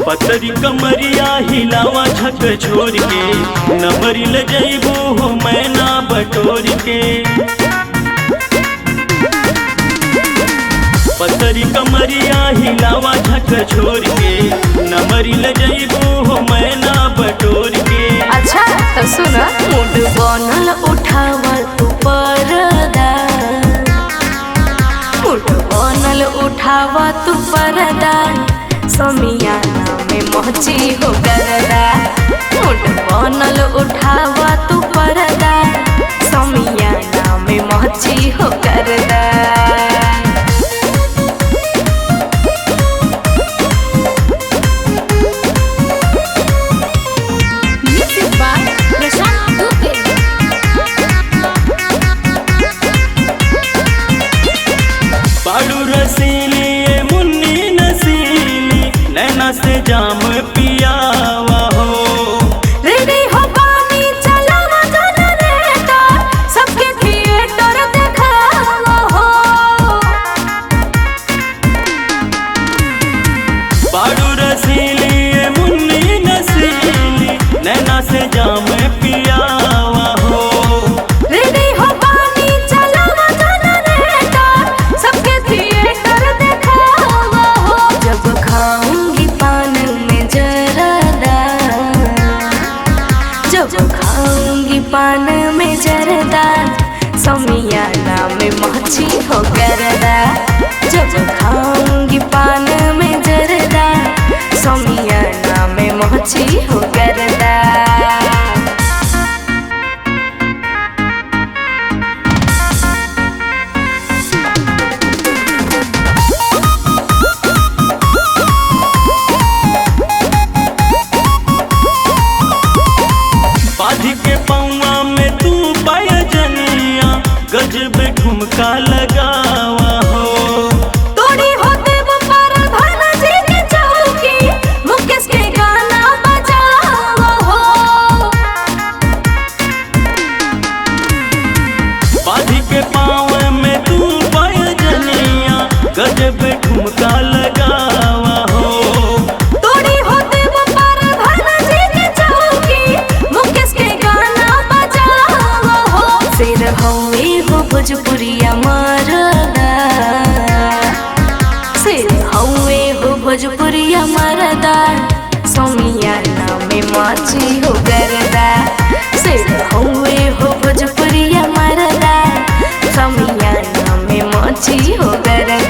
पतरी कमरिया हिलावा झक छोड़ के, नमरी ले जइबू हो मैना बटोर के। पतरी कमरिया हिलावा झक छोड़ के, नमरी ले जइबू हो मैना बटोर के। अच्छा तो सुना, मूड बनल उठावा तू परदा, मूड बनल उठावा तू परदा, समियाना में मोची हो करदा। मूड बनल उठावा तू परदा, समियाना में मोची हो करदा। बाड़ू रसीली ये मुन्नी नसीली, नैना से जाम पियावा हो। रेडी हो पानी चलावा जनरेटर, सबके थिएटर दिखावा हो। बाड़ू रसीली ये मुन्नी नसीली, नैना से जाम पियावा हो। रेडी हो पानी चलावा जनरेटर, सबके थिएटर दिखावा हो। जब खाऊंगी पान में जरदा, जब खाऊंगी पान में जरदा, समियाना में मोची हो करदा। जब खाऊंगी पान में जरदा, समियाना में मोची हो करदा। बाधी के पौआ में तू पाया जनिया, गजब ठुमका लगावा हो। तोड़ी होते वो पर धन जी की चौकी, मुकेश के गाना बजावा हो। बाधी के पाँव में तू पाया जनिया, गजब ठुमका लगावा हो। तोड़ी होते वो पर धन जी की चौकी, मुकेश के गाना बजावा हो। सिर हवे हो भोजपुरिया मरदा, सिर हवे हो भोजपुरिया मरदा, समियाना में मोची हो करदा। सिर हवे हो भोजपुरिया मरदा, समियाना में मोची हो करदा।